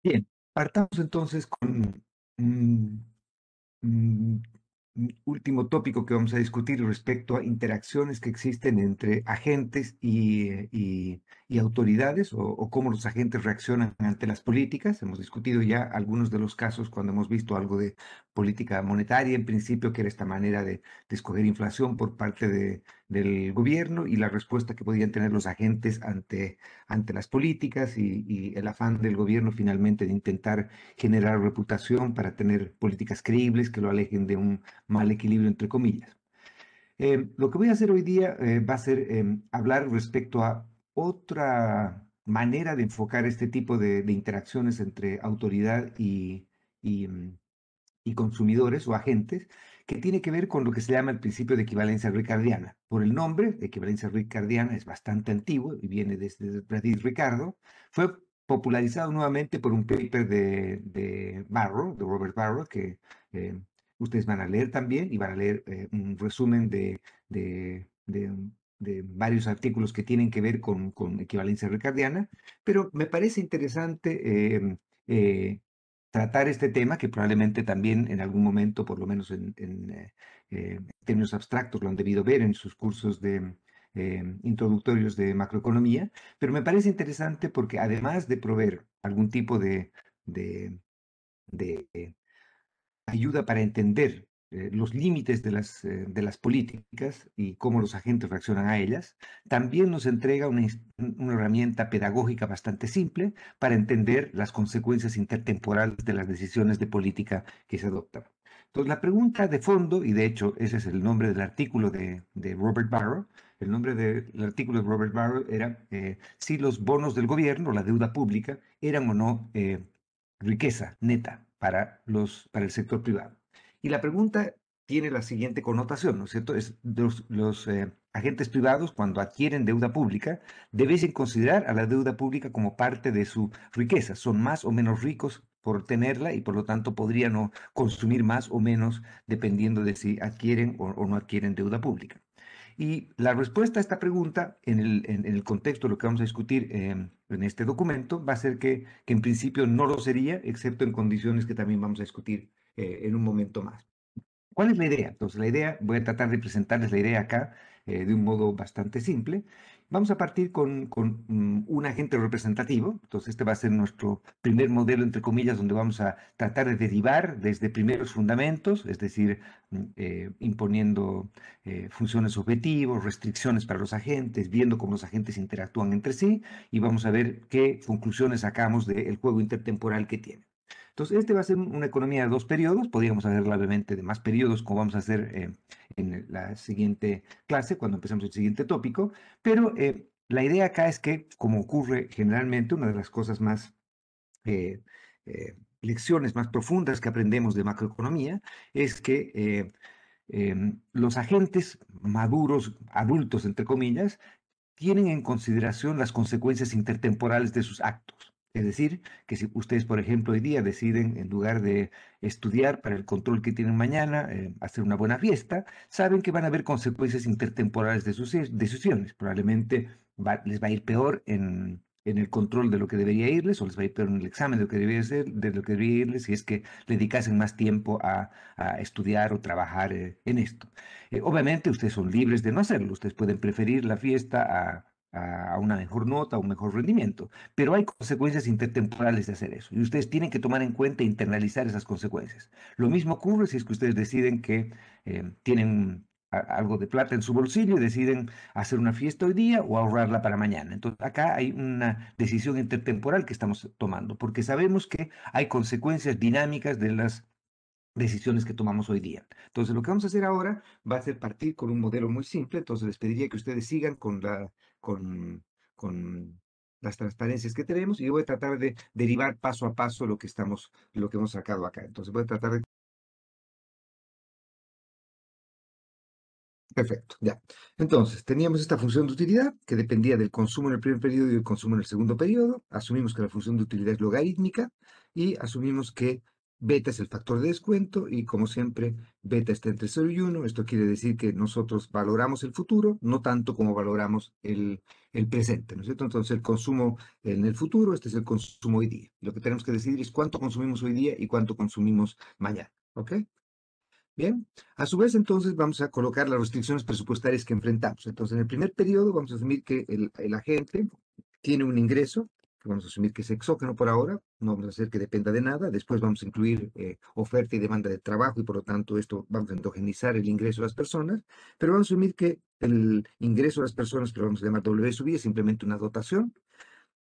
Bien, partamos entonces con un, un- un último tópico que vamos a discutir respecto a interacciones que existen entre agentes y autoridades o cómo los agentes reaccionan ante las políticas. Hemos discutido ya algunos de los casos cuando hemos visto algo de política monetaria, en principio, que era esta manera de escoger inflación por parte del gobierno y la respuesta que podían tener los agentes ante las políticas y el afán del gobierno finalmente de intentar generar reputación para tener políticas creíbles que lo alejen de un mal equilibrio entre comillas. Lo que voy a hacer hoy día va a ser hablar respecto a otra manera de enfocar este tipo de interacciones entre autoridad y, mm, y consumidores o agentes, que tiene que ver con lo que se llama el principio de equivalencia ricardiana. Por el nombre, de equivalencia ricardiana es bastante antiguo y viene desde David Ricardo. Fue popularizado nuevamente por un paper de Barrow, de Robert Barrow, que eh, ustedes van a leer también y van a leer un resumen de, de- de varios artículos que tienen que ver con equivalencia ricardiana, pero me parece interesante tratar este tema, que probablemente también en algún momento, por lo menos en términos abstractos, lo han debido ver en sus cursos de introductorios de macroeconomía, pero me parece interesante porque además de proveer algún tipo de, de ayuda para entender los límites de las políticas y cómo los agentes reaccionan a ellas, también nos entrega una herramienta pedagógica bastante simple para entender las consecuencias intertemporales de las decisiones de política que se adoptan. Entonces, la pregunta de fondo, y de hecho ese es el nombre del artículo de Robert Barrow, el nombre del artículo de Robert Barrow era si los bonos del gobierno, la deuda pública, eran o no riqueza neta para el sector privado. Y la pregunta tiene la siguiente connotación, ¿no es cierto? Los agentes privados, cuando adquieren deuda pública, deben considerar a la deuda pública como parte de su riqueza. Son más o menos ricos por tenerla y por lo tanto podrían o consumir más o menos dependiendo de si adquieren o no adquieren deuda pública. Y la respuesta a esta pregunta, en el contexto de lo que vamos a discutir en este documento, va a ser que en principio no lo sería, excepto en condiciones que también vamos a discutir en un momento más. ¿Cuál es la idea? Entonces, la idea, voy a tratar de presentarles la idea acá de un modo bastante simple. Vamos a partir con un agente representativo. Entonces, este va a ser nuestro primer modelo, entre comillas, donde vamos a tratar de derivar desde primeros fundamentos, es decir, imponiendo funciones objetivos, restricciones para los agentes, viendo cómo los agentes interactúan entre sí y vamos a ver qué conclusiones sacamos del juego intertemporal que tiene. Entonces, este va a ser una economía de dos periodos. Podríamos hacerla obviamente de más periodos, como vamos a hacer en la siguiente clase, cuando empecemos el siguiente tópico. Pero la idea acá es que, como ocurre generalmente, una de las cosas más, lecciones más profundas que aprendemos de macroeconomía, es que los agentes maduros, adultos, entre comillas, tienen en consideración las consecuencias intertemporales de sus actos. Es decir, que si ustedes, por ejemplo, hoy día deciden, en lugar de estudiar para el control que tienen mañana, hacer una buena fiesta, saben que van a haber consecuencias intertemporales de sus decisiones. Probablemente les va a ir peor en el control de lo que debería irles, o les va a ir peor en el examen de lo que debería ser, de lo que debería irles, si es que le dedicasen más tiempo a estudiar o trabajar en esto. Obviamente ustedes son libres de no hacerlo, ustedes pueden preferir la fiesta a una mejor nota, a un mejor rendimiento, pero hay consecuencias intertemporales de hacer eso y ustedes tienen que tomar en cuenta e internalizar esas consecuencias. Lo mismo ocurre si es que ustedes deciden que tienen algo de plata en su bolsillo y deciden hacer una fiesta hoy día o ahorrarla para mañana. Entonces, acá hay una decisión intertemporal que estamos tomando, porque sabemos que hay consecuencias dinámicas de las decisiones que tomamos hoy día. Entonces, lo que vamos a hacer ahora va a ser partir con un modelo muy simple. Entonces, les pediría que ustedes sigan con, con las transparencias que tenemos y yo voy a tratar de derivar paso a paso lo que hemos sacado acá. Entonces, voy a tratar de... Perfecto, ya. Entonces, teníamos esta función de utilidad que dependía del consumo en el primer periodo y el consumo en el segundo periodo. Asumimos que la función de utilidad es logarítmica y asumimos que Beta es el factor de descuento y como siempre, beta está entre 0 y 1. Esto quiere decir que nosotros valoramos el futuro, no tanto como valoramos el presente, ¿no es cierto? Entonces el consumo en el futuro, este es el consumo hoy día. Lo que tenemos que decidir es cuánto consumimos hoy día y cuánto consumimos mañana, ¿ok? Bien, a su vez entonces vamos a colocar las restricciones presupuestarias que enfrentamos. Entonces en el primer periodo vamos a asumir que el agente tiene un ingreso, que vamos a asumir que es exógeno por ahora, no vamos a hacer que dependa de nada, después vamos a incluir oferta y demanda de trabajo y por lo tanto esto vamos a endogenizar el ingreso de las personas, pero vamos a asumir que el ingreso de las personas, que lo vamos a llamar W sub I, es simplemente una dotación,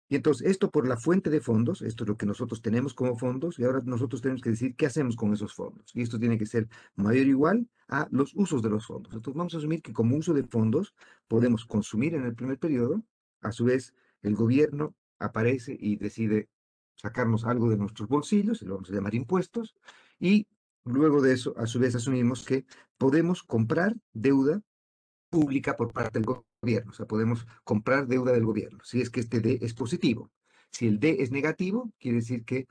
y entonces esto por la fuente de fondos, esto es lo que nosotros tenemos como fondos, y ahora nosotros tenemos que decir qué hacemos con esos fondos. Y esto tiene que ser mayor o igual a los usos de los fondos. Entonces vamos a asumir que como uso de fondos podemos consumir en el primer periodo, a su vez el gobierno aparece y decide sacarnos algo de nuestros bolsillos, y lo vamos a llamar impuestos, y luego de eso, a su vez asumimos que podemos comprar deuda pública por parte del gobierno. O sea, podemos comprar deuda del gobierno, si es que este D es positivo. Si el D es negativo, quiere decir que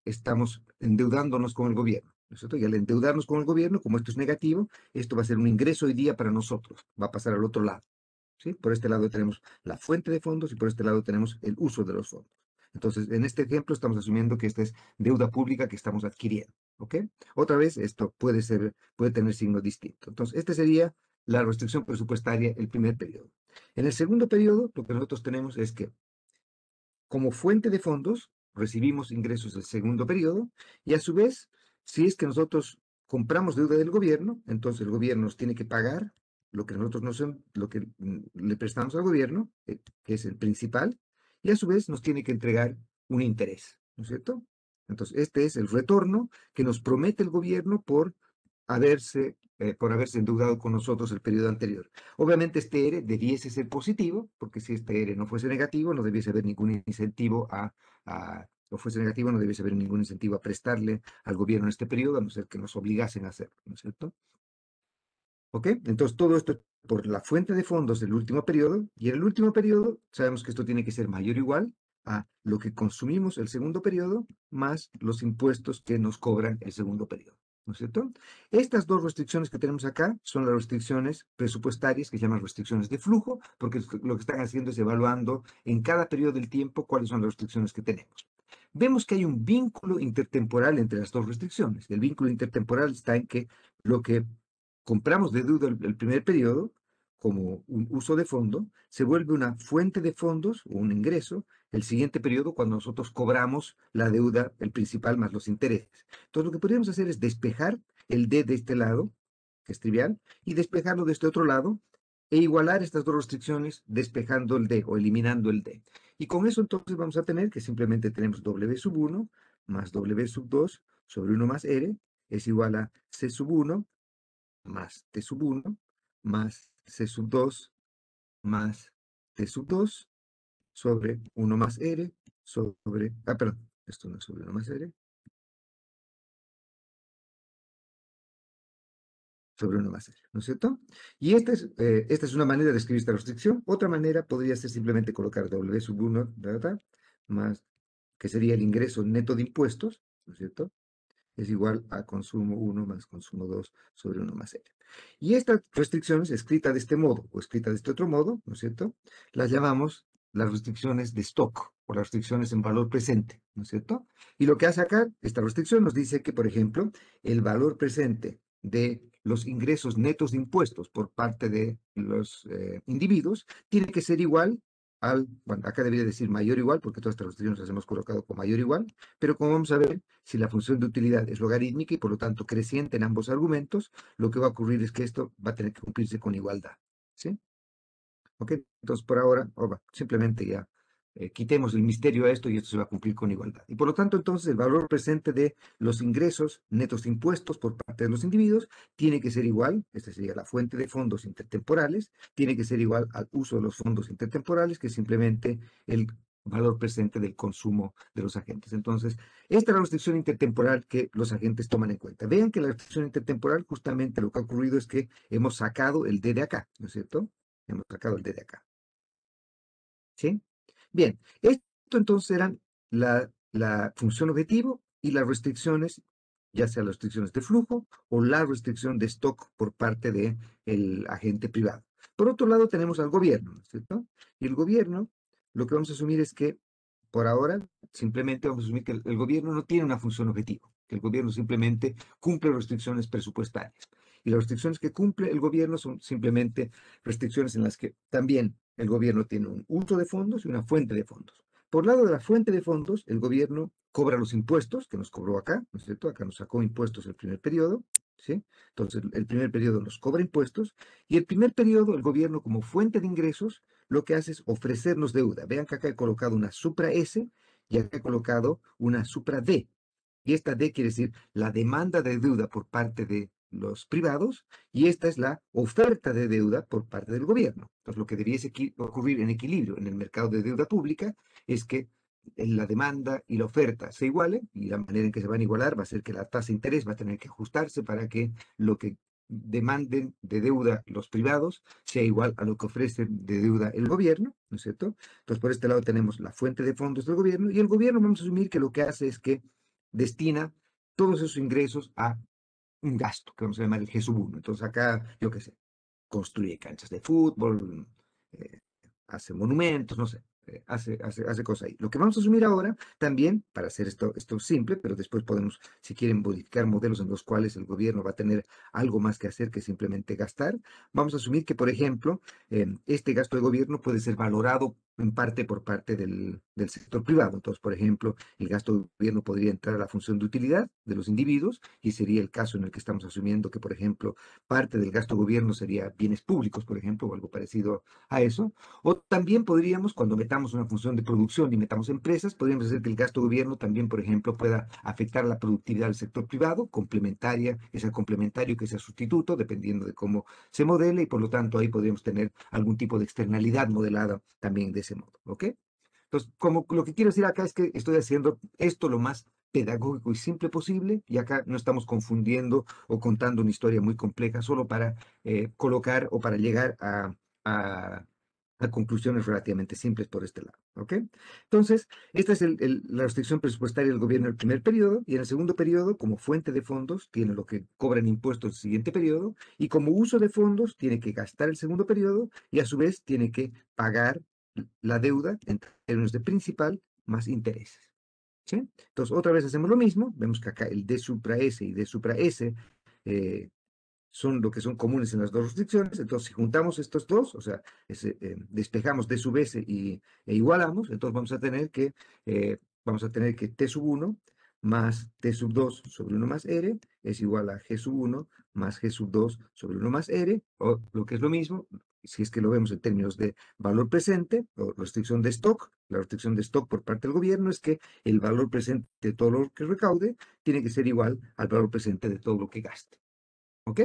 estamos endeudándonos con el gobierno. ¿No es cierto? Y al endeudarnos con el gobierno, como esto es negativo, esto va a ser un ingreso hoy día para nosotros, va a pasar al otro lado. ¿Sí? Por este lado tenemos la fuente de fondos y por este lado tenemos el uso de los fondos. Entonces, en este ejemplo estamos asumiendo que esta es deuda pública que estamos adquiriendo. ¿Ok? Otra vez, esto puede tener signo distinto. Entonces, este sería la restricción presupuestaria el primer periodo. En el segundo periodo, lo que nosotros tenemos es que como fuente de fondos recibimos ingresos del segundo periodo y a su vez, si es que nosotros compramos deuda del gobierno, entonces el gobierno nos tiene que pagar lo que nosotros lo que le prestamos al gobierno, que es el principal, y a su vez nos tiene que entregar un interés, ¿no es cierto? Entonces, este es el retorno que nos promete el gobierno por haberse endeudado con nosotros el periodo anterior. Obviamente este ERE debiese ser positivo, porque si este ERE no fuese negativo, no debiese haber ningún incentivo o fuese negativo, no debiese haber ningún incentivo a prestarle al gobierno en este periodo, a no ser que nos obligasen a hacerlo, ¿no es cierto? ¿Ok? Entonces todo esto por la fuente de fondos del último periodo, y en el último periodo sabemos que esto tiene que ser mayor o igual a lo que consumimos el segundo periodo, más los impuestos que nos cobran el segundo periodo. ¿No es cierto? Estas dos restricciones que tenemos acá son las restricciones presupuestarias que se llaman restricciones de flujo, porque lo que están haciendo es evaluando en cada periodo del tiempo cuáles son las restricciones que tenemos. Vemos que hay un vínculo intertemporal entre las dos restricciones. El vínculo intertemporal está en que lo que compramos de deuda el primer periodo como un uso de fondo, se vuelve una fuente de fondos o un ingreso el siguiente periodo cuando nosotros cobramos la deuda, el principal más los intereses. Entonces lo que podríamos hacer es despejar el D de este lado, que es trivial, y despejarlo de este otro lado, e igualar estas dos restricciones despejando el D o eliminando el D. Y con eso entonces vamos a tener que simplemente tenemos W sub 1 más W sub 2 sobre 1 más R es igual a C sub 1 más T sub 1 más C sub 2 más T sub 2 sobre 1 más R sobre, perdón, esto no es sobre 1 más R, sobre 1 más R, ¿no es cierto? Y esta es una manera de escribir esta restricción. Otra manera podría ser simplemente colocar W sub 1, ¿verdad? Más, que sería el ingreso neto de impuestos, ¿no es cierto? Es igual a consumo 1 más consumo 2 sobre 1 más L. Y estas restricciones, escritas de este modo o escritas de este otro modo, ¿no es cierto? Las llamamos las restricciones de stock o las restricciones en valor presente, ¿no es cierto? Y lo que hace acá, esta restricción nos dice que, por ejemplo, el valor presente de los ingresos netos de impuestos por parte de los individuos tiene que ser igual bueno, acá debería decir mayor o igual, porque todas estas restricciones las hemos colocado con mayor o igual, pero como vamos a ver, si la función de utilidad es logarítmica y por lo tanto creciente en ambos argumentos, lo que va a ocurrir es que esto va a tener que cumplirse con igualdad. ¿Sí? ¿Ok? Entonces, por ahora, simplemente ya quitemos el misterio a esto y esto se va a cumplir con igualdad. Y por lo tanto, entonces, el valor presente de los ingresos netos de impuestos por parte de los individuos tiene que ser igual, esta sería la fuente de fondos intertemporales, tiene que ser igual al uso de los fondos intertemporales, que es simplemente el valor presente del consumo de los agentes. Entonces, esta es la restricción intertemporal que los agentes toman en cuenta. Vean que la restricción intertemporal, justamente lo que ha ocurrido es que hemos sacado el D de acá, ¿no es cierto? Hemos sacado el D de acá. ¿Sí? Bien, esto entonces era la función objetivo y las restricciones, ya sea las restricciones de flujo o la restricción de stock por parte del agente privado. Por otro lado, tenemos al gobierno, ¿no es cierto? Y el gobierno, lo que vamos a asumir es que, por ahora, simplemente vamos a asumir que el gobierno no tiene una función objetiva, que el gobierno simplemente cumple restricciones presupuestarias. Y las restricciones que cumple el gobierno son simplemente restricciones en las que también el gobierno tiene un uso de fondos y una fuente de fondos. Por lado de la fuente de fondos, el gobierno cobra los impuestos que nos cobró acá, ¿no es cierto? Acá nos sacó impuestos el primer periodo, ¿sí? Entonces, el primer periodo nos cobra impuestos y el primer periodo, el gobierno como fuente de ingresos, lo que hace es ofrecernos deuda. Vean que acá he colocado una supra S y acá he colocado una supra D. Y esta D quiere decir la demanda de deuda por parte de los privados y esta es la oferta de deuda por parte del gobierno. Entonces, lo que debiese ocurrir en equilibrio en el mercado de deuda pública es que la demanda y la oferta se igualen y la manera en que se van a igualar va a ser que la tasa de interés va a tener que ajustarse para que lo que demanden de deuda los privados sea igual a lo que ofrece de deuda el gobierno, ¿no es cierto? Entonces, por este lado tenemos la fuente de fondos del gobierno y el gobierno vamos a asumir que lo que hace es que destina todos esos ingresos a un gasto, que vamos a llamar el G1. Entonces acá, yo qué sé, construye canchas de fútbol, eh, hace monumentos, no sé, hace cosas ahí. Lo que vamos a asumir ahora, también, para hacer esto simple, pero después podemos, si quieren, modificar modelos en los cuales el gobierno va a tener algo más que hacer que simplemente gastar, vamos a asumir que, por ejemplo, este gasto de gobierno puede ser valorado en parte por parte del sector privado. Entonces, por ejemplo, el gasto de gobierno podría entrar a la función de utilidad de los individuos y sería el caso en el que estamos asumiendo que, por ejemplo, parte del gasto de gobierno sería bienes públicos, por ejemplo, o algo parecido a eso. O también podríamos, cuando metamos una función de producción y metamos empresas, podríamos hacer que el gasto de gobierno también, por ejemplo, pueda afectar la productividad del sector privado, complementaria, que sea complementario, que sea sustituto, dependiendo de cómo se modele, y por lo tanto ahí podríamos tener algún tipo de externalidad modelada también de ese modo, ¿ok? Entonces, como lo que quiero decir acá es que estoy haciendo esto lo más pedagógico y simple posible, y acá no estamos confundiendo o contando una historia muy compleja solo para colocar o para llegar a- a conclusiones relativamente simples por este lado, ¿ok? Entonces, esta es la restricción presupuestaria del gobierno en el primer periodo, y en el segundo periodo, como fuente de fondos, tiene lo que cobra en impuestos el siguiente periodo, y como uso de fondos, tiene que gastar el segundo periodo, y a su vez tiene que pagar la deuda en términos de principal más intereses. ¿Sí? Entonces, otra vez hacemos lo mismo. Vemos que acá el D supra S y D supra S eh, son lo que son comunes en las dos restricciones. Entonces, si juntamos estos dos, o sea, despejamos D sub S e igualamos, entonces vamos a tener que T sub 1 más T sub 2 sobre 1 más R es igual a G sub 1 más G sub 2 sobre 1 más R, o lo que es lo mismo, si es que lo vemos en términos de valor presente o restricción de stock. La restricción de stock por parte del gobierno es que el valor presente de todo lo que recaude tiene que ser igual al valor presente de todo lo que gaste. ¿Ok?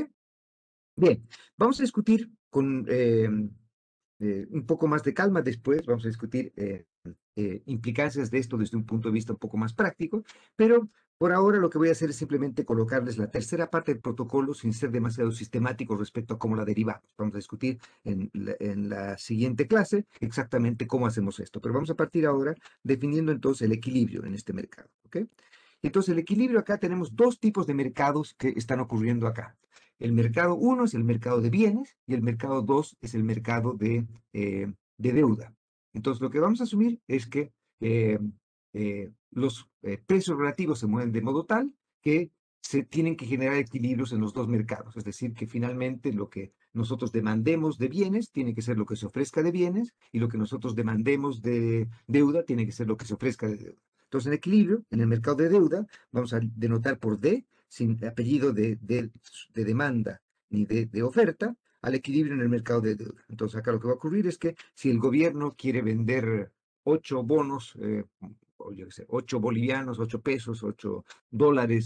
Bien, vamos a discutir con un poco más de calma después, vamos a discutir implicancias de esto desde un punto de vista un poco más práctico, pero por ahora lo que voy a hacer es simplemente colocarles la tercera parte del protocolo sin ser demasiado sistemático respecto a cómo la derivamos. Vamos a discutir en la siguiente clase exactamente cómo hacemos esto, pero vamos a partir ahora definiendo entonces el equilibrio en este mercado, ¿ok? Entonces, el equilibrio acá tenemos dos tipos de mercados que están ocurriendo acá. El mercado uno es el mercado de bienes y el mercado 2 es el mercado de deuda. Entonces, lo que vamos a asumir es que los precios relativos se mueven de modo tal que se tienen que generar equilibrios en los dos mercados. Es decir, que finalmente lo que nosotros demandemos de bienes tiene que ser lo que se ofrezca de bienes y lo que nosotros demandemos de deuda tiene que ser lo que se ofrezca de deuda. Entonces, en equilibrio, en el mercado de deuda, vamos a denotar por D, sin apellido de demanda ni de oferta, al equilibrio en el mercado de deuda. Entonces, acá lo que va a ocurrir es que si el gobierno quiere vender 8 bonos, o yo qué sé, 8 bolivianos, 8 pesos, $8,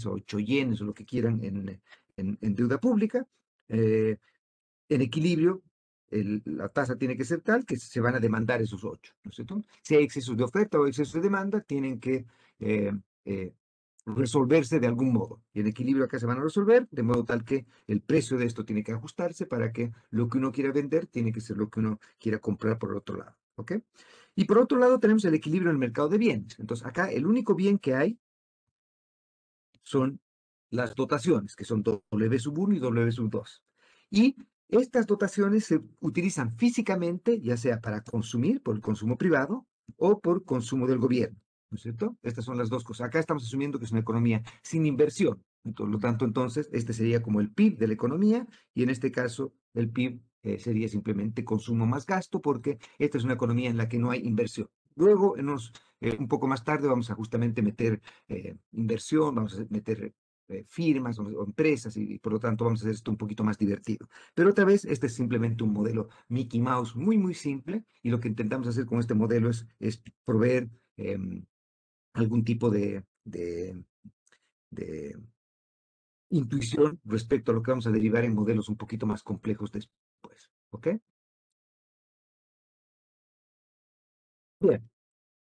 8 yenes, o lo que quieran en deuda pública, en equilibrio, la tasa tiene que ser tal que se van a demandar esos 8, ¿no es cierto? Si hay excesos de oferta o excesos de demanda, tienen que eh, eh, resolverse de algún modo. Y el equilibrio acá se van a resolver, de modo tal que el precio de esto tiene que ajustarse para que lo que uno quiera vender tiene que ser lo que uno quiera comprar por el otro lado, ¿ok? Y por otro lado tenemos el equilibrio en el mercado de bienes. Entonces acá el único bien que hay son las dotaciones, que son W sub 1 y W sub 2. Y estas dotaciones se utilizan físicamente, ya sea para consumir, por el consumo privado, o por consumo del gobierno, ¿no es cierto? Estas son las dos cosas. Acá estamos asumiendo que es una economía sin inversión. Por lo tanto, entonces, este sería como el PIB de la economía, y en este caso, el PIB sería simplemente consumo más gasto, porque esta es una economía en la que no hay inversión. Luego, un poco más tarde, vamos a justamente meter inversión, vamos a meter firmas o empresas y por lo tanto vamos a hacer esto un poquito más divertido. Pero otra vez, este es simplemente un modelo Mickey Mouse muy, muy simple y lo que intentamos hacer con este modelo es proveer algún tipo de intuición respecto a lo que vamos a derivar en modelos un poquito más complejos después. ¿Ok? Bien,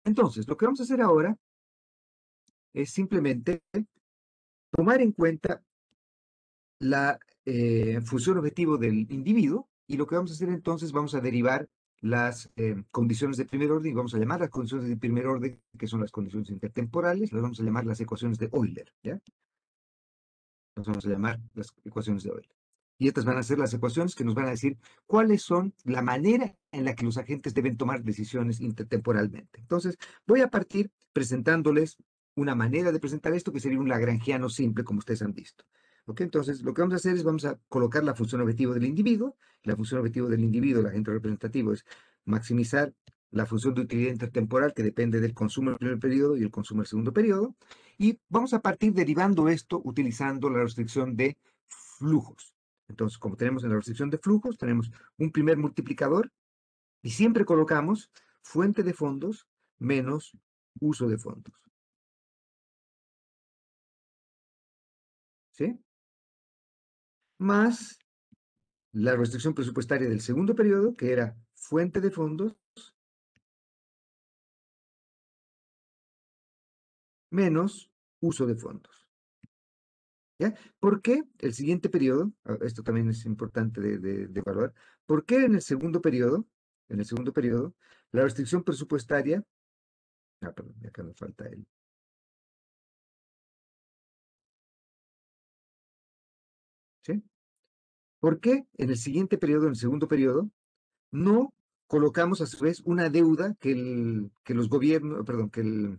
entonces lo que vamos a hacer ahora es simplemente tomar en cuenta la función objetivo del individuo y lo que vamos a hacer entonces, vamos a derivar las condiciones de primer orden y vamos a llamar las condiciones de primer orden, que son las condiciones intertemporales, las vamos a llamar las ecuaciones de Euler, ¿ya? Las vamos a llamar las ecuaciones de Euler. Y estas van a ser las ecuaciones que nos van a decir cuáles son la manera en la que los agentes deben tomar decisiones intertemporalmente. Entonces, voy a partir presentándoles una manera de presentar esto que sería un lagrangiano simple, como ustedes han visto. ¿Ok? Entonces, lo que vamos a hacer es vamos a colocar la función objetivo del individuo. La función objetivo del individuo, el agente representativo, es maximizar la función de utilidad intertemporal que depende del consumo del primer periodo y el consumo del segundo periodo. Y vamos a partir derivando esto utilizando la restricción de flujos. Entonces, como tenemos en la restricción de flujos, tenemos un primer multiplicador y siempre colocamos fuente de fondos menos uso de fondos. ¿Sí? Más la restricción presupuestaria del segundo periodo, que era fuente de fondos menos uso de fondos. ¿Ya? ¿Por qué el siguiente periodo, esto también es importante de evaluar, por qué en el segundo periodo, la restricción presupuestaria, perdón, acá me falta ¿sí? ¿Por qué en el siguiente periodo, en el segundo periodo, no colocamos a su vez una deuda que los gobiernos, perdón,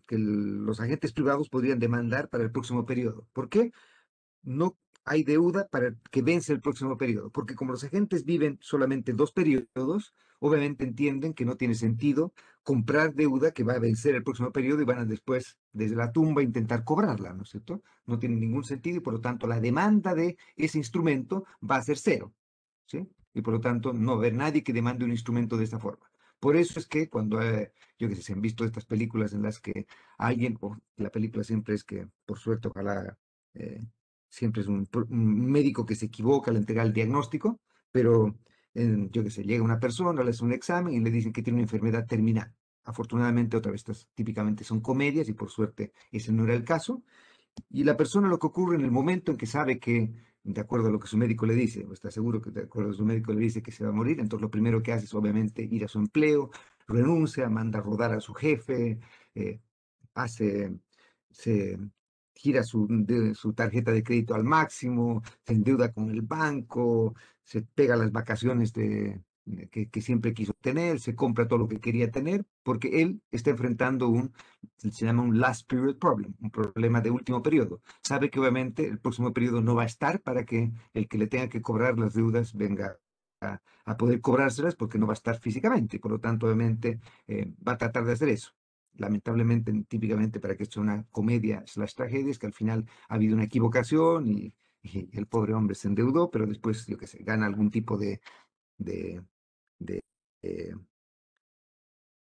los agentes privados podrían demandar para el próximo periodo? ¿Por qué no hay deuda para que vence el próximo periodo? Porque como los agentes viven solamente dos periodos, obviamente entienden que no tiene sentido comprar deuda que va a vencer el próximo periodo y van a después, desde la tumba, intentar cobrarla, ¿no es cierto? No tiene ningún sentido y por lo tanto la demanda de ese instrumento va a ser cero, ¿sí? Y por lo tanto no va a haber nadie que demande un instrumento de esta forma. Por eso es que cuando, yo que sé, se han visto estas películas en las que alguien, o la película siempre es que, por suerte, ojalá eh, siempre es un médico que se equivoca al entregar el diagnóstico, pero yo qué sé, llega una persona, le hace un examen y le dicen que tiene una enfermedad terminal. Afortunadamente, otra vez, estas típicamente son comedias y por suerte ese no era el caso. Y la persona lo que ocurre en el momento en que sabe que, de acuerdo a lo que su médico le dice, o está seguro que de acuerdo a su médico le dice que se va a morir, entonces lo primero que hace es obviamente ir a su empleo, renuncia, manda a rodar a su jefe, eh, hace, se gira su tarjeta de crédito al máximo, se endeuda con el banco, se pega las vacaciones que siempre quiso tener, se compra todo lo que quería tener, porque él está enfrentando se llama un last period problem, un problema de último periodo. Sabe que obviamente el próximo periodo no va a estar para que el que le tenga que cobrar las deudas venga a poder cobrárselas porque no va a estar físicamente. Por lo tanto, obviamente, va a tratar de hacer eso. Lamentablemente, típicamente para que esto sea una comedia slash tragedia, es que al final ha habido una equivocación y el pobre hombre se endeudó, pero después, yo qué sé, gana algún tipo de, de, eh,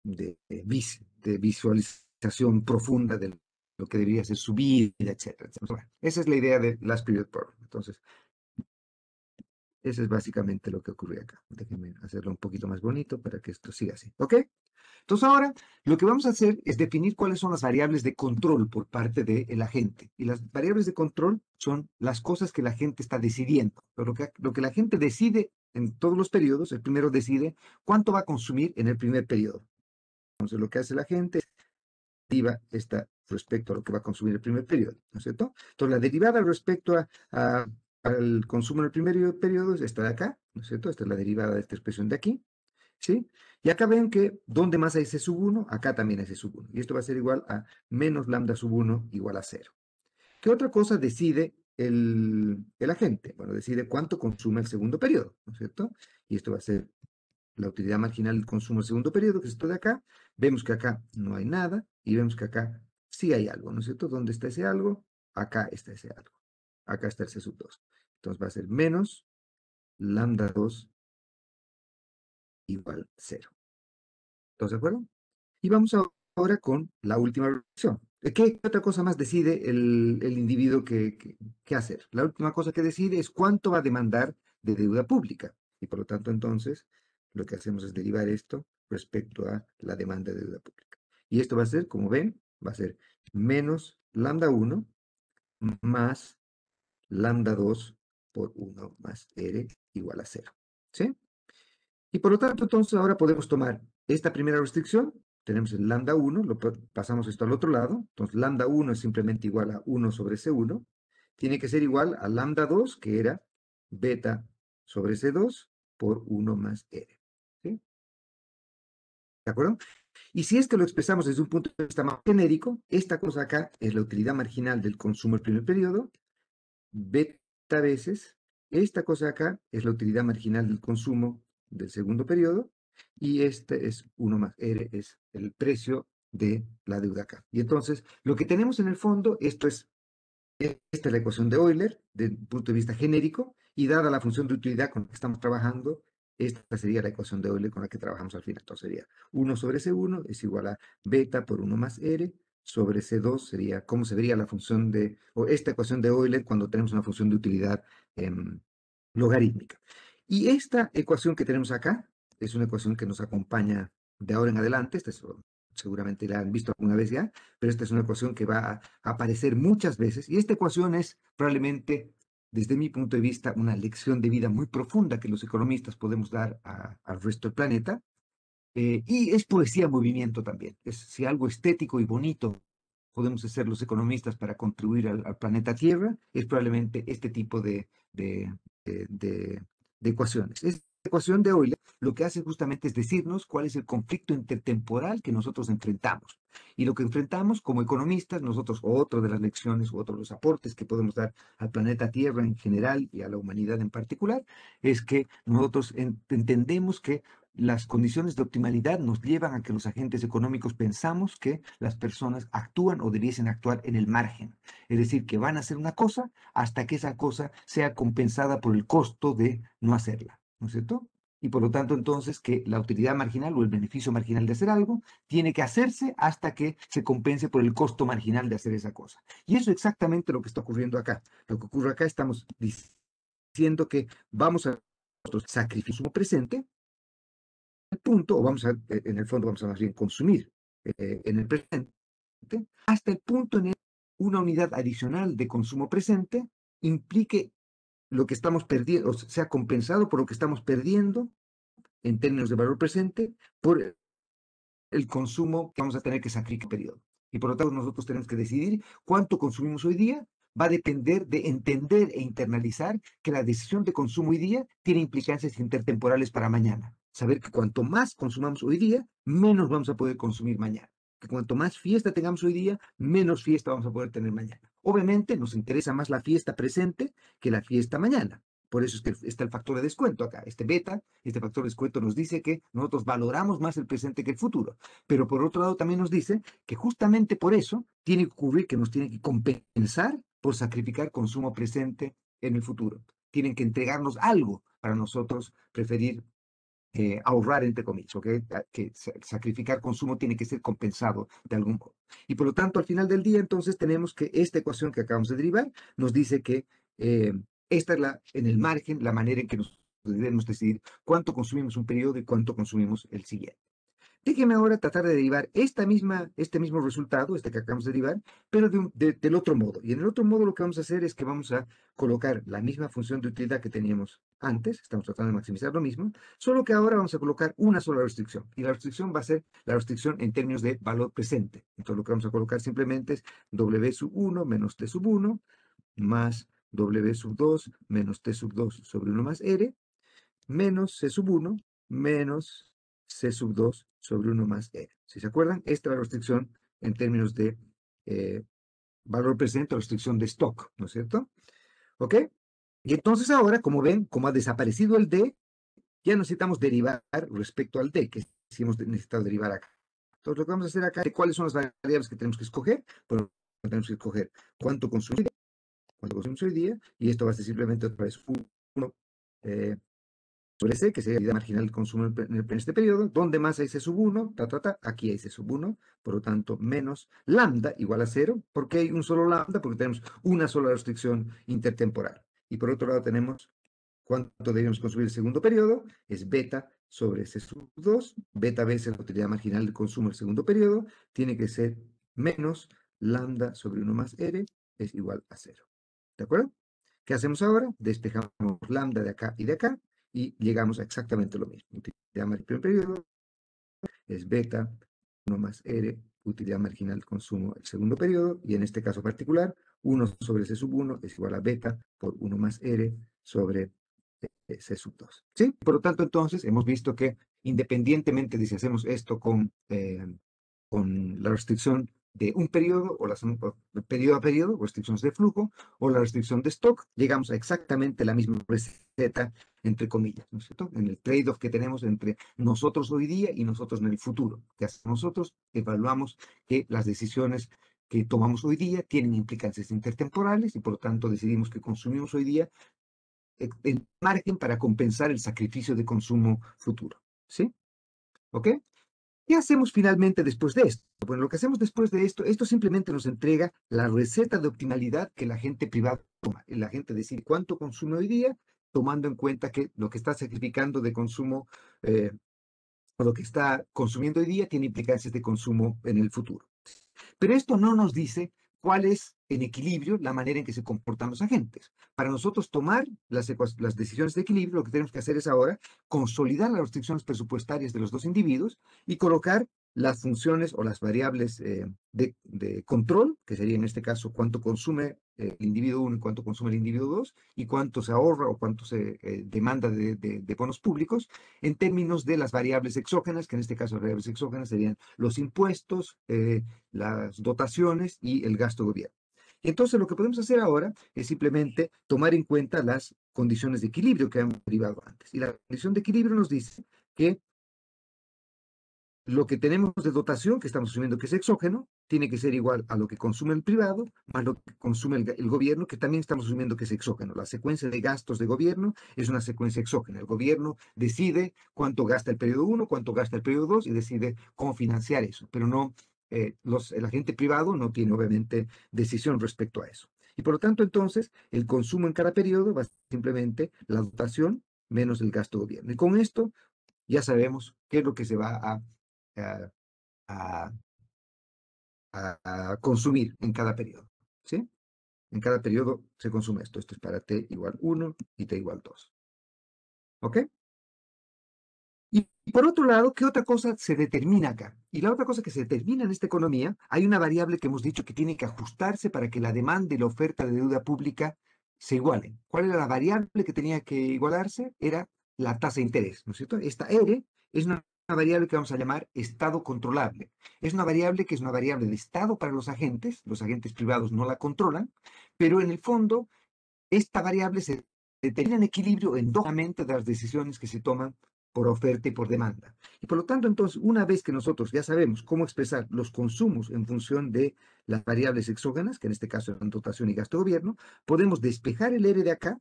de visualización profunda de lo que debería ser su vida, etcétera, etcétera. Bueno, esa es la idea de Last Period Problem. Entonces, eso es básicamente lo que ocurre acá. Déjenme hacerlo un poquito más bonito para que esto siga así. ¿Ok? Entonces ahora lo que vamos a hacer es definir cuáles son las variables de control por parte del agente. Y las variables de control son las cosas que la gente está decidiendo. Pero lo que la gente decide en todos los periodos, el primero decide cuánto va a consumir en el primer periodo. Entonces lo que hace la gente deriva esta respecto a lo que va a consumir el primer periodo, ¿no es cierto? Entonces, la derivada respecto al consumo en el primer periodo es esta de acá, ¿no es cierto? Esta es la derivada de esta expresión de aquí, ¿sí? Y acá ven que donde más hay C sub 1, acá también hay C sub 1. Y esto va a ser igual a menos lambda sub 1 igual a 0. ¿Qué otra cosa decide el agente? Bueno, decide cuánto consume el segundo periodo, ¿no es cierto? Y esto va a ser la utilidad marginal del consumo del segundo periodo, que es esto de acá. Vemos que acá no hay nada y vemos que acá sí hay algo, ¿no es cierto? ¿Dónde está ese algo? Acá está ese algo. Acá está el C sub 2. Entonces va a ser menos lambda 2 igual 0. ¿Todos de acuerdo? Y vamos ahora con la última relación. ¿Qué otra cosa más decide el individuo que hacer? La última cosa que decide es cuánto va a demandar de deuda pública. Y por lo tanto, entonces, lo que hacemos es derivar esto respecto a la demanda de deuda pública. Y esto va a ser, como ven, va a ser menos lambda 1 más lambda 2 por 1 más R igual a 0. ¿Sí? Y por lo tanto, entonces ahora podemos tomar esta primera restricción, tenemos el lambda 1, pasamos esto al otro lado, entonces lambda 1 es simplemente igual a 1 sobre C1, tiene que ser igual a lambda 2, que era beta sobre C2 por 1 más R. ¿Sí? ¿De acuerdo? Y si es que lo expresamos desde un punto de vista más genérico, esta cosa acá es la utilidad marginal del consumo del primer periodo, beta veces. Esta cosa acá es la utilidad marginal del consumo del segundo periodo y este es 1 más R, es el precio de la deuda acá. Y entonces, lo que tenemos en el fondo, esta es la ecuación de Euler, desde un punto de vista genérico, y dada la función de utilidad con la que estamos trabajando, esta sería la ecuación de Euler con la que trabajamos al final. Entonces sería 1 sobre C1 es igual a beta por 1 más R sobre C2 sería cómo se vería la función o esta ecuación de Euler cuando tenemos una función de utilidad logarítmica. Y esta ecuación que tenemos acá es una ecuación que nos acompaña de ahora en adelante. Seguramente la han visto alguna vez ya, pero esta es una ecuación que va a aparecer muchas veces. Y esta ecuación es probablemente, desde mi punto de vista, una lección de vida muy profunda que los economistas podemos dar al resto del planeta. Y es poesía en movimiento también. Si algo estético y bonito podemos hacer los economistas para contribuir al planeta Tierra, es probablemente este tipo de, de- de ecuaciones. Esta ecuación de Euler lo que hace justamente es decirnos cuál es el conflicto intertemporal que nosotros enfrentamos. Y lo que enfrentamos como economistas, nosotros, otro de las lecciones u otro de los aportes que podemos dar al planeta Tierra en general y a la humanidad en particular, es que nosotros entendemos que las condiciones de optimalidad nos llevan a que los agentes económicos pensamos que las personas actúan o debiesen actuar en el margen. Es decir, que van a hacer una cosa hasta que esa cosa sea compensada por el costo de no hacerla, ¿no es cierto? Y por lo tanto, entonces, que la utilidad marginal o el beneficio marginal de hacer algo tiene que hacerse hasta que se compense por el costo marginal de hacer esa cosa. Y eso es exactamente lo que está ocurriendo acá. Lo que ocurre acá, estamos diciendo que vamos a sacrificar su presente punto, o en el fondo vamos a más bien consumir en el presente, hasta el punto en el que una unidad adicional de consumo presente implique lo que estamos perdiendo, o sea, compensado por lo que estamos perdiendo en términos de valor presente por el consumo que vamos a tener que sacrificar en el periodo. Y por lo tanto, nosotros tenemos que decidir cuánto consumimos hoy día. Va a depender de entender e internalizar que la decisión de consumo hoy día tiene implicancias intertemporales para mañana. Saber que cuanto más consumamos hoy día, menos vamos a poder consumir mañana. Que cuanto más fiesta tengamos hoy día, menos fiesta vamos a poder tener mañana. Obviamente nos interesa más la fiesta presente que la fiesta mañana. Por eso es que está el factor de descuento acá. Este beta, este factor de descuento nos dice que nosotros valoramos más el presente que el futuro. Pero por otro lado también nos dice que justamente por eso tiene que ocurrir que nos tiene que compensar por sacrificar consumo presente en el futuro. Tienen que entregarnos algo para nosotros preferir ahorrar, entre comillas, ¿ok? Que sacrificar consumo tiene que ser compensado de algún modo. Y por lo tanto, al final del día, entonces, tenemos que esta ecuación que acabamos de derivar nos dice que esta es en el margen, la manera en que nos debemos decidir cuánto consumimos un periodo y cuánto consumimos el siguiente. Déjeme ahora tratar de derivar este mismo resultado, este que acabamos de derivar, pero del otro modo. Y en el otro modo lo que vamos a hacer es que vamos a colocar la misma función de utilidad que teníamos antes, estamos tratando de maximizar lo mismo, solo que ahora vamos a colocar una sola restricción. Y la restricción va a ser la restricción en términos de valor presente. Entonces lo que vamos a colocar simplemente es W sub 1 menos T sub 1 más W sub 2 menos T sub 2 sobre 1 más R menos C sub 1 menos C sub 2 sobre 1 más R. Si se acuerdan, esta es la restricción en términos de eh, valor presente o restricción de stock, ¿no es cierto? ¿Ok? Y entonces ahora, como ven, como ha desaparecido el D, ya necesitamos derivar respecto al D, que sí hemos necesitado derivar acá. Entonces lo que vamos a hacer acá es cuáles son las variables que tenemos que escoger. Bueno, tenemos que escoger cuánto consumimos hoy día, y esto va a ser simplemente otra vez 1 sobre C, que sería la marginal del consumo en este periodo, donde más hay C sub 1, aquí hay C sub 1, por lo tanto, menos lambda igual a 0. ¿Por qué hay un solo lambda? Porque tenemos una sola restricción intertemporal. Y por otro lado tenemos cuánto debemos consumir el segundo periodo, es beta sobre C sub 2, beta veces la utilidad marginal del consumo del segundo periodo, tiene que ser menos lambda sobre 1 más R, es igual a 0. ¿De acuerdo? ¿Qué hacemos ahora? Despejamos lambda de acá y de acá, y llegamos a exactamente lo mismo. Utilidad marginal del primer periodo es beta 1 más R, utilidad marginal del consumo el segundo periodo, y en este caso particular, 1 sobre C sub 1 es igual a beta por 1 más R sobre C sub 2. ¿Sí? Por lo tanto, entonces, hemos visto que independientemente de si hacemos esto con la restricción de un periodo, o la periodo a periodo, restricciones de flujo, o la restricción de stock, llegamos a exactamente la misma receta, entre comillas, ¿no es cierto? En el trade-off que tenemos entre nosotros hoy día y nosotros en el futuro. ¿Qué hacemos nosotros? Evaluamos que las decisiones que tomamos hoy día tienen implicancias intertemporales y por lo tanto decidimos que consumimos hoy día el margen para compensar el sacrificio de consumo futuro. ¿Sí? ¿Ok? ¿Qué hacemos finalmente después de esto? Bueno, lo que hacemos después de esto simplemente nos entrega la receta de optimalidad que la gente privada toma. La gente decide cuánto consume hoy día, tomando en cuenta que lo que está sacrificando de consumo o lo que está consumiendo hoy día tiene implicancias de consumo en el futuro. Pero esto no nos dice cuál es en equilibrio la manera en que se comportan los agentes. Para nosotros tomar las decisiones de equilibrio, lo que tenemos que hacer es ahora consolidar las restricciones presupuestarias de los dos individuos y colocar las funciones o las variables de control, que sería en este caso cuánto consume el individuo 1 y cuánto consume el individuo 2, y cuánto se ahorra o cuánto se demanda de bonos públicos, en términos de las variables exógenas, que en este caso las variables exógenas serían los impuestos, las dotaciones y el gasto gobierno. Y entonces lo que podemos hacer ahora es simplemente tomar en cuenta las condiciones de equilibrio que hemos derivado antes. Y la condición de equilibrio nos dice que lo que tenemos de dotación, que estamos asumiendo que es exógeno, tiene que ser igual a lo que consume el privado, más lo que consume el gobierno, que también estamos asumiendo que es exógeno. La secuencia de gastos de gobierno es una secuencia exógena. El gobierno decide cuánto gasta el periodo 1, cuánto gasta el periodo 2 y decide cómo financiar eso, pero no, el agente privado no tiene obviamente decisión respecto a eso. Y por lo tanto, entonces, el consumo en cada periodo va a ser simplemente la dotación menos el gasto gobierno. Y con esto ya sabemos qué es lo que se va a, a- a consumir en cada periodo. ¿Sí? En cada periodo se consume esto. Esto es para t igual 1 y t igual 2. ¿Ok? Y por otro lado, ¿qué otra cosa se determina acá? Y la otra cosa que se determina en esta economía, hay una variable que hemos dicho que tiene que ajustarse para que la demanda y la oferta de deuda pública se igualen. ¿Cuál era la variable que tenía que igualarse? Era la tasa de interés, ¿no es cierto? Esta R es una variable que vamos a llamar estado controlable. Es una variable que es una variable de estado para los agentes privados no la controlan, pero en el fondo esta variable se determina en equilibrio endógenamente de las decisiones que se toman por oferta y por demanda. Y por lo tanto, entonces, una vez que nosotros ya sabemos cómo expresar los consumos en función de las variables exógenas, que en este caso eran dotación y gasto de gobierno, podemos despejar el R de acá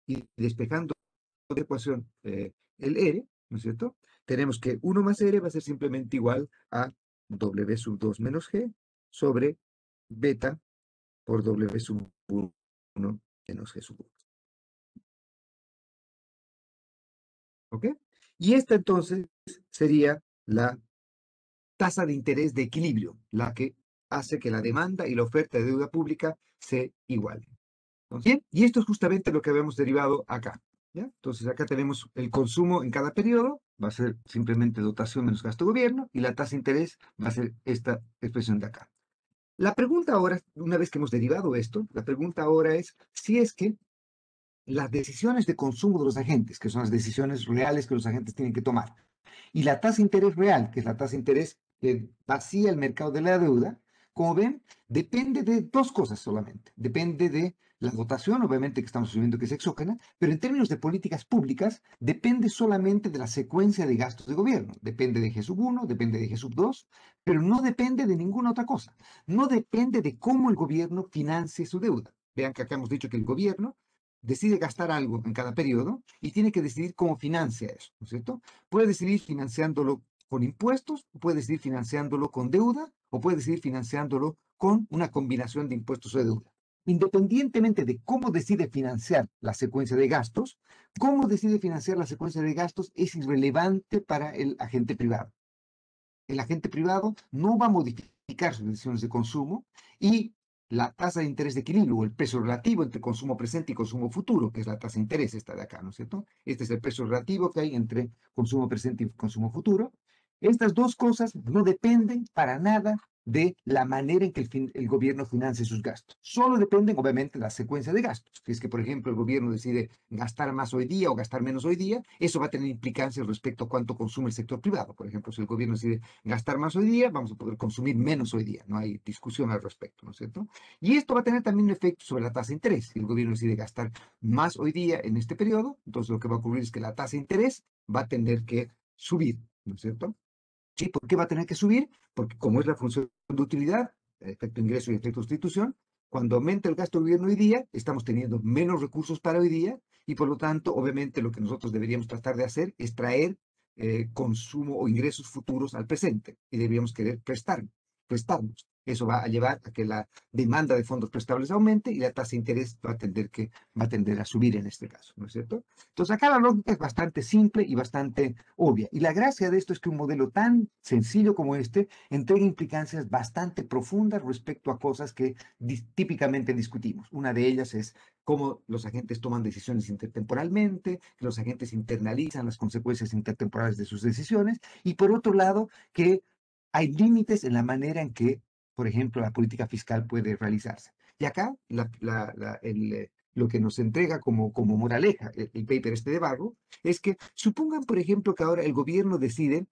y despejando de ecuación el R, ¿no es cierto? Tenemos que 1 más R va a ser simplemente igual a W sub 2 menos G sobre beta por W sub 1 menos G sub 1. ¿Ok? Y esta entonces sería la tasa de interés de equilibrio, la que hace que la demanda y la oferta de deuda pública se igualen. Bien, y esto es justamente lo que habíamos derivado acá. ¿Ya? Entonces acá tenemos el consumo en cada periodo, va a ser simplemente dotación menos gasto de gobierno, y la tasa de interés va a ser esta expresión de acá. La pregunta ahora, una vez que hemos derivado esto, la pregunta ahora es si es que las decisiones de consumo de los agentes, que son las decisiones reales que los agentes tienen que tomar, y la tasa de interés real, que es la tasa de interés que vacía el mercado de la deuda, como ven, depende de dos cosas solamente. Depende de la dotación, obviamente que estamos asumiendo que es exógena, pero en términos de políticas públicas, depende solamente de la secuencia de gastos de gobierno. Depende de G sub 1, depende de G sub 2, pero no depende de ninguna otra cosa. No depende de cómo el gobierno financie su deuda. Vean que acá hemos dicho que el gobierno decide gastar algo en cada periodo y tiene que decidir cómo financia eso, ¿no es cierto? Puede decidir financiándolo con impuestos, puede decidir financiándolo con deuda o puede decidir financiándolo con una combinación de impuestos o de deuda. Independientemente de cómo decide financiar la secuencia de gastos, cómo decide financiar la secuencia de gastos es irrelevante para el agente privado. El agente privado no va a modificar sus decisiones de consumo y la tasa de interés de equilibrio o el peso relativo entre consumo presente y consumo futuro, que es la tasa de interés esta de acá, ¿no es cierto? Este es el peso relativo que hay entre consumo presente y consumo futuro. Estas dos cosas no dependen para nada de la manera en que el gobierno financie sus gastos. Solo dependen, obviamente, de la secuencia de gastos. Si es que, por ejemplo, el gobierno decide gastar más hoy día o gastar menos hoy día, eso va a tener implicancias respecto a cuánto consume el sector privado. Por ejemplo, si el gobierno decide gastar más hoy día, vamos a poder consumir menos hoy día. No hay discusión al respecto, ¿no es cierto? Y esto va a tener también un efecto sobre la tasa de interés. Si el gobierno decide gastar más hoy día en este periodo, entonces lo que va a ocurrir es que la tasa de interés va a tener que subir, ¿no es cierto? ¿Sí? ¿Por qué va a tener que subir? Porque como es la función de utilidad, efecto ingreso y efecto sustitución, cuando aumenta el gasto del gobierno hoy día, estamos teniendo menos recursos para hoy día y por lo tanto, obviamente, lo que nosotros deberíamos tratar de hacer es traer consumo o ingresos futuros al presente y deberíamos querer prestarnos. Eso va a llevar a que la demanda de fondos prestables aumente y la tasa de interés va a tender a subir en este caso, ¿no es cierto? Entonces acá la lógica es bastante simple y bastante obvia. Y la gracia de esto es que un modelo tan sencillo como este entrega implicancias bastante profundas respecto a cosas que típicamente discutimos. Una de ellas es cómo los agentes toman decisiones intertemporalmente, que los agentes internalizan las consecuencias intertemporales de sus decisiones, y por otro lado, que hay límites en la manera en que, por ejemplo, la política fiscal puede realizarse. Y acá lo que nos entrega como moraleja el paper este de Barro es que supongan, por ejemplo, que ahora el gobierno decide,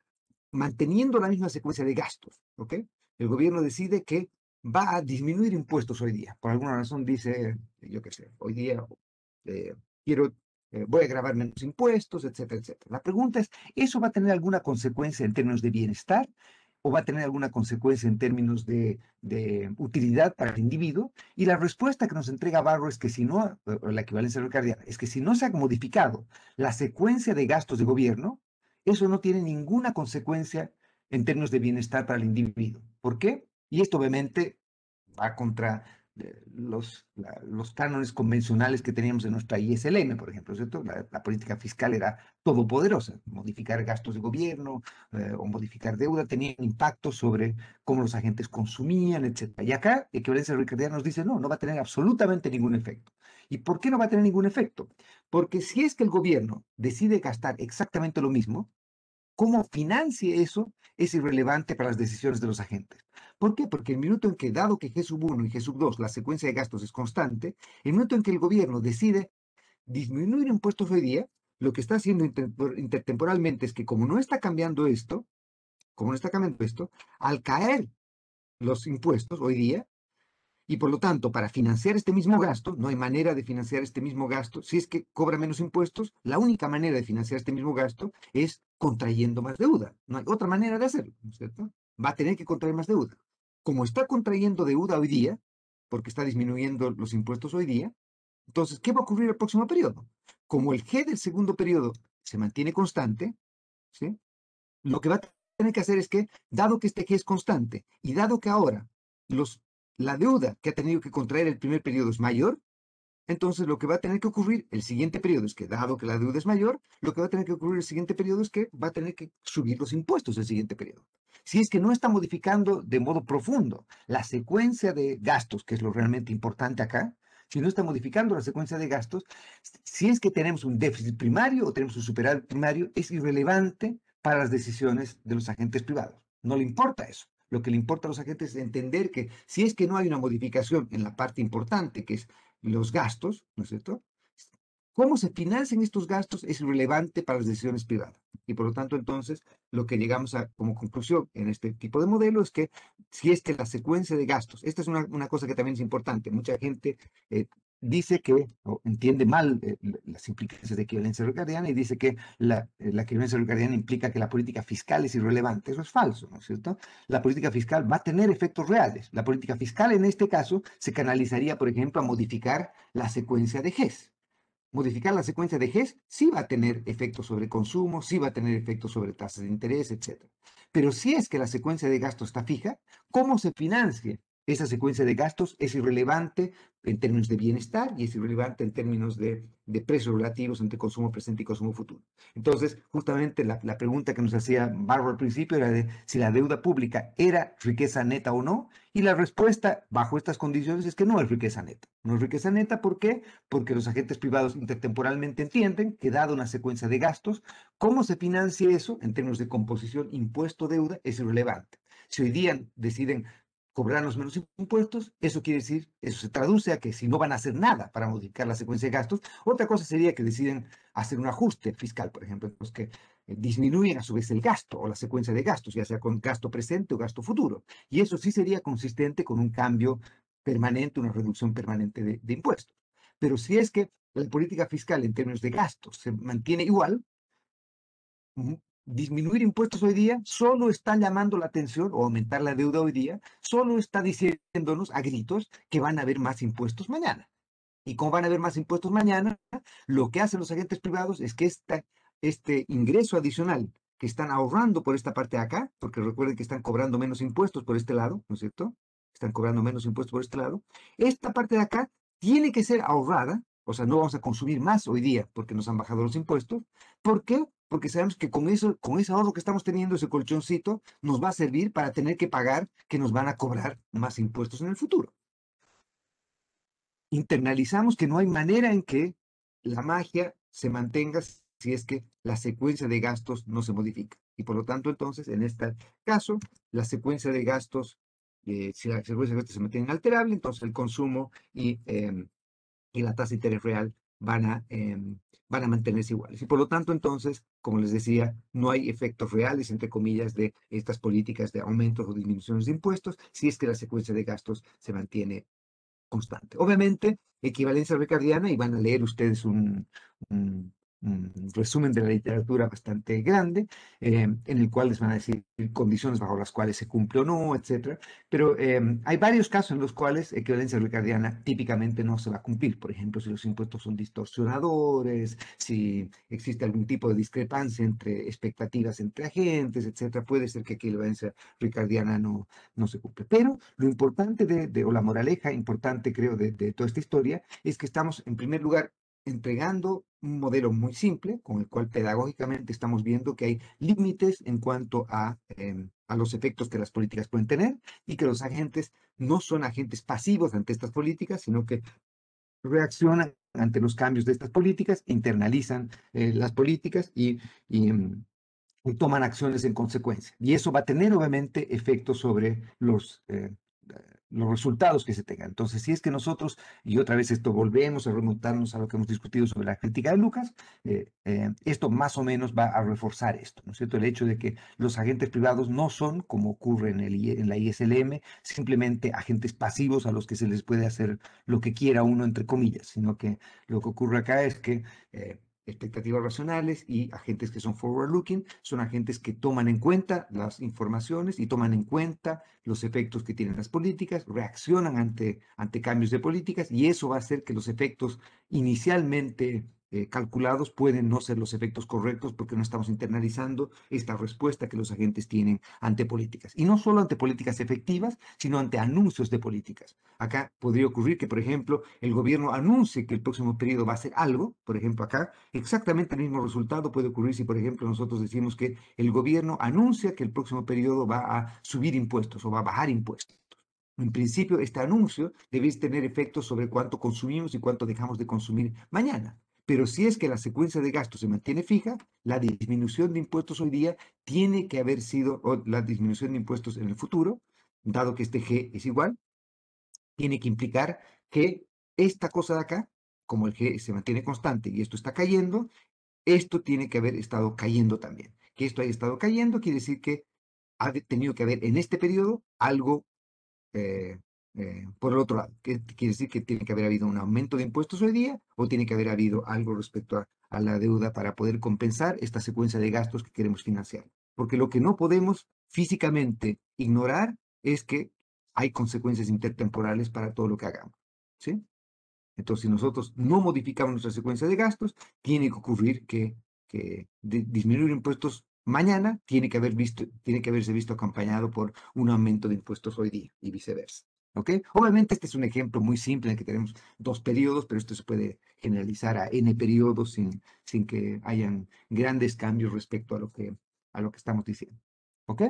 manteniendo la misma secuencia de gastos, ¿ok? El gobierno decide que va a disminuir impuestos hoy día. Por alguna razón dice, yo qué sé, hoy día eh, quiero, voy a grabar menos impuestos, etcétera, etcétera. La pregunta es, ¿eso va a tener alguna consecuencia en términos de bienestar? ¿O va a tener alguna consecuencia en términos de utilidad para el individuo? Y la respuesta que nos entrega Barro es que si no, la equivalencia ricardiana, es que si no se ha modificado la secuencia de gastos de gobierno, eso no tiene ninguna consecuencia en términos de bienestar para el individuo. ¿Por qué? Y esto obviamente va contra los cánones convencionales que teníamos en nuestra ISLM, por ejemplo, ¿cierto? La política fiscal era todopoderosa. Modificar gastos de gobierno o modificar deuda tenía impacto sobre cómo los agentes consumían, etc. Y acá, equivalencia ricardiana nos dice, no, no va a tener absolutamente ningún efecto. ¿Y por qué no va a tener ningún efecto? Porque si es que el gobierno decide gastar exactamente lo mismo, cómo financie eso es irrelevante para las decisiones de los agentes. ¿Por qué? Porque el minuto en que, dado que G sub 1 y G sub 2, la secuencia de gastos es constante, el minuto en que el gobierno decide disminuir impuestos hoy día, lo que está haciendo intertemporalmente es que como no está cambiando esto, al caer los impuestos hoy día, y por lo tanto, para financiar este mismo gasto, no hay manera de financiar este mismo gasto. Si es que cobra menos impuestos, la única manera de financiar este mismo gasto es contrayendo más deuda. No hay otra manera de hacerlo, ¿no es cierto? Va a tener que contraer más deuda. Como está contrayendo deuda hoy día, porque está disminuyendo los impuestos hoy día, entonces, ¿qué va a ocurrir el próximo periodo? Como el G del segundo periodo se mantiene constante, ¿sí? Lo que va a tener que hacer es que, dado que este G es constante y dado que ahora los, la deuda que ha tenido que contraer el primer periodo es mayor, entonces lo que va a tener que ocurrir el siguiente periodo es que, dado que la deuda es mayor, lo que va a tener que ocurrir el siguiente periodo es que va a tener que subir los impuestos el siguiente periodo. Si es que no está modificando de modo profundo la secuencia de gastos, que es lo realmente importante acá, si no está modificando la secuencia de gastos, si es que tenemos un déficit primario o tenemos un superávit primario, es irrelevante para las decisiones de los agentes privados. No le importa eso. Lo que le importa a los agentes es entender que si es que no hay una modificación en la parte importante, que es los gastos, ¿no es cierto? Cómo se financian estos gastos es irrelevante para las decisiones privadas. Y por lo tanto, entonces, lo que llegamos a como conclusión en este tipo de modelo es que si es que la secuencia de gastos, esta es una cosa que también es importante, mucha gente dice que, o entiende mal las implicancias de equivalencia ricardiana y dice que la equivalencia ricardiana implica que la política fiscal es irrelevante. Eso es falso, ¿no es cierto? La política fiscal va a tener efectos reales. La política fiscal en este caso se canalizaría, por ejemplo, a modificar la secuencia de GES. Modificar la secuencia de GES sí va a tener efectos sobre consumo, sí va a tener efectos sobre tasas de interés, etcétera. Pero si es que la secuencia de gastos está fija, ¿cómo se financia esa secuencia de gastos? Es irrelevante en términos de bienestar y es irrelevante en términos de precios relativos entre consumo presente y consumo futuro. Entonces, justamente la pregunta que nos hacía Bárbara al principio era de si la deuda pública era riqueza neta o no, y la respuesta bajo estas condiciones es que no es riqueza neta. No es riqueza neta, ¿por qué? Porque los agentes privados intertemporalmente entienden que, dado una secuencia de gastos, cómo se financia eso en términos de composición impuesto-deuda es irrelevante. Si hoy día deciden cobrarnos menos impuestos, eso quiere decir, eso se traduce a que si no van a hacer nada para modificar la secuencia de gastos, otra cosa sería que deciden hacer un ajuste fiscal, por ejemplo, pues que disminuyen a su vez el gasto o la secuencia de gastos, ya sea con gasto presente o gasto futuro. Y eso sí sería consistente con un cambio permanente, una reducción permanente de impuestos. Pero si es que la política fiscal en términos de gastos se mantiene igual, disminuir impuestos hoy día solo está llamando la atención, o aumentar la deuda hoy día, solo está diciéndonos a gritos que van a haber más impuestos mañana. Y como van a haber más impuestos mañana, lo que hacen los agentes privados es que este ingreso adicional que están ahorrando por esta parte de acá, porque recuerden que están cobrando menos impuestos por este lado, ¿no es cierto? Están cobrando menos impuestos por este lado. Esta parte de acá tiene que ser ahorrada, o sea, no vamos a consumir más hoy día porque nos han bajado los impuestos. ¿Por qué? Porque sabemos que con eso, con ese ahorro que estamos teniendo, ese colchoncito, nos va a servir para tener que pagar que nos van a cobrar más impuestos en el futuro. Internalizamos que no hay manera en que la magia se mantenga si es que la secuencia de gastos no se modifica. Y por lo tanto, entonces, en este caso, la secuencia de gastos, si la secuencia de gastos se mantiene inalterable, entonces el consumo y la tasa de interés real van a mantenerse iguales. Y por lo tanto, entonces, como les decía, no hay efectos reales, entre comillas, de estas políticas de aumentos o disminuciones de impuestos, si es que la secuencia de gastos se mantiene constante. Obviamente, equivalencia ricardiana, y van a leer ustedes un- un resumen de la literatura bastante grande, en el cual les van a decir condiciones bajo las cuales se cumple o no, etcétera. Pero hay varios casos en los cuales equivalencia ricardiana típicamente no se va a cumplir. Por ejemplo, si los impuestos son distorsionadores, si existe algún tipo de discrepancia entre expectativas entre agentes, etcétera, puede ser que equivalencia ricardiana no se cumple. Pero lo importante o la moraleja importante, creo, de toda esta historia es que estamos, en primer lugar, entregando un modelo muy simple, con el cual pedagógicamente estamos viendo que hay límites en cuanto a los efectos que las políticas pueden tener y que los agentes no son agentes pasivos ante estas políticas, sino que reaccionan ante los cambios de estas políticas, internalizan las políticas y toman acciones en consecuencia. Y eso va a tener obviamente efectos sobre los resultados que se tengan. Entonces, si es que nosotros, y otra vez esto volvemos a remontarnos a lo que hemos discutido sobre la crítica de Lucas, esto más o menos va a reforzar esto, ¿no es cierto? El hecho de que los agentes privados no son, como ocurre en la ISLM, simplemente agentes pasivos a los que se les puede hacer lo que quiera uno, entre comillas, sino que lo que ocurre acá es que expectativas racionales y agentes que son forward-looking, son agentes que toman en cuenta las informaciones y toman en cuenta los efectos que tienen las políticas, reaccionan ante cambios de políticas y eso va a hacer que los efectos inicialmente calculados pueden no ser los efectos correctos porque no estamos internalizando esta respuesta que los agentes tienen ante políticas. Y no solo ante políticas efectivas, sino ante anuncios de políticas. Acá podría ocurrir que, por ejemplo, el gobierno anuncie que el próximo periodo va a hacer algo. Por ejemplo, acá exactamente el mismo resultado puede ocurrir si, por ejemplo, nosotros decimos que el gobierno anuncia que el próximo periodo va a subir impuestos o va a bajar impuestos. En principio, este anuncio debe tener efectos sobre cuánto consumimos y cuánto dejamos de consumir mañana. Pero si es que la secuencia de gastos se mantiene fija, la disminución de impuestos hoy día tiene que haber sido, o la disminución de impuestos en el futuro, dado que este G es igual, tiene que implicar que esta cosa de acá, como el G se mantiene constante y esto está cayendo, esto tiene que haber estado cayendo también. Que esto haya estado cayendo quiere decir que ha tenido que haber en este periodo algo eh, por el otro lado. ¿Qué quiere decir? Que tiene que haber habido un aumento de impuestos hoy día o tiene que haber habido algo respecto a la deuda para poder compensar esta secuencia de gastos que queremos financiar. Porque lo que no podemos físicamente ignorar es que hay consecuencias intertemporales para todo lo que hagamos. ¿Sí? Entonces, si nosotros no modificamos nuestra secuencia de gastos, tiene que ocurrir que disminuir impuestos mañana tiene que haberse visto acompañado por un aumento de impuestos hoy día y viceversa. ¿Ok? Obviamente este es un ejemplo muy simple en el que tenemos dos periodos, pero esto se puede generalizar a n periodos sin que hayan grandes cambios respecto a lo que estamos diciendo. ¿Ok?